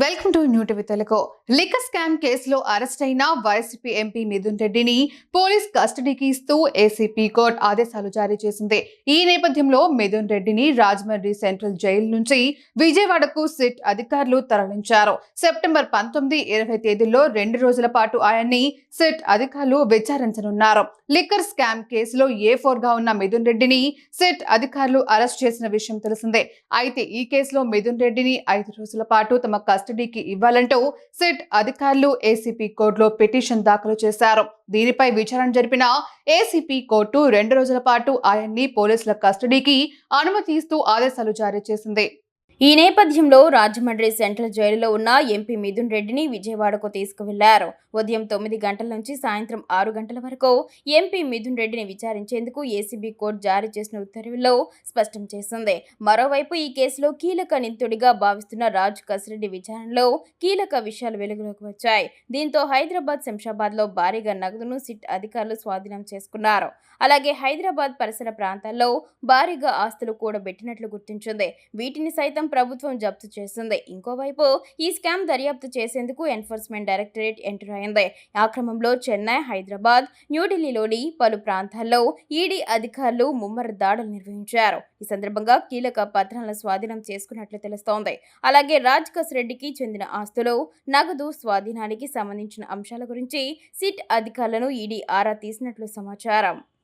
Welcome to new TV Telugu. Liquor scam కేసులో arrest అయిన YCP MP Mithun రెడ్డిని పోలీస్ కస్టడీకి ఇస్తూ ఏసీపీ కోర్టు ఆదేశాలు జారీ చేసింది. ఈ నేపథ్యంలో మిథున్ రెడ్డిని రాజమండ్రి సెంట్రల్ జైలు నుంచి విజయవాడకు సిట్ అధికారులు తరలించారు. సెప్టెంబర్ 19, 20 తేదీల్లో 2 రోజుల పాటు ఆయన్ని సిట్ అధికారులు విచారించనున్నారు. లిక్కర్ స్కామ్ కేసులో A4 గా ఉన్న మిథున్ రెడ్డిని సిట్ అధికారులు అరెస్ట్ చేసిన విషయం తెలిసిందే. అయితే ఈ కేసులో మిథున్ రెడ్డిని 5 రోజుల పాటు తమ కస్టడీకి ఇవ్వాలంటూ సిట్ అధికారులు ఏసీపీ కోర్టులో పిటిషన్ దాఖలు చేశారు. దీనిపై విచారణ జరిపిన ఏసీపీ కోర్టు 2 రోజుల పాటు ఆయన్ని పోలీసుల కస్టడీకి అనుమతి ఇస్తూ ఆదేశాలు జారీ చేసింది. ఈ నేపథ్యంలో రాజమండ్రి సెంట్రల్ జైలులో ఉన్న ఎంపీ మిథున్ రెడ్డిని విజయవాడకు తీసుకువెళ్లారు. ఉదయం 9 గంటల నుంచి సాయంత్రం 6 గంటల వరకు ఎంపీ మిథున్ రెడ్డిని విచారించేందుకు ఏసీబీ కోర్టు జారీ చేసిన ఉత్తర్వుల్లో స్పష్టం చేసింది. మరోవైపు ఈ కేసులో కీలక నిందితుడిగా భావిస్తున్న రాజ్ కసిరెడ్డి విచారణలో కీలక విషయాలు వెలుగులోకి వచ్చాయి. దీంతో హైదరాబాద్, శంషాబాద్లో భారీగా నగదును సిట్ అధికారులు స్వాధీనం చేసుకున్నారు. అలాగే హైదరాబాద్ పరిసర ప్రాంతాల్లో భారీగా ఆస్తులు కూడబెట్టినట్లు గుర్తించింది. వీటిని సైతం ప్రభుత్వం జప్తు చేసింది. ఇంకోవైపు ఈ స్కామ్ దర్యాప్తు చేసేందుకు ఎన్ఫోర్స్మెంట్ డైరెక్టరేట్ ఎంటర్ అయింది. ఆ క్రమంలో చెన్నై, హైదరాబాద్, న్యూఢిల్లీలోని పలు ప్రాంతాల్లో ఈడీ అధికారులు ముమ్మర దాడులు నిర్వహించారు. ఈ సందర్భంగా కీలక పత్రాలను స్వాధీనం చేసుకున్నట్లు తెలుస్తోంది. అలాగే రాజ్ కసిరెడ్డికి చెందిన ఆస్తులు, నగదు స్వాధీనానికి సంబంధించిన అంశాల గురించి సిట్ అధికారులను ఈడీ ఆరా తీసినట్లు సమాచారం.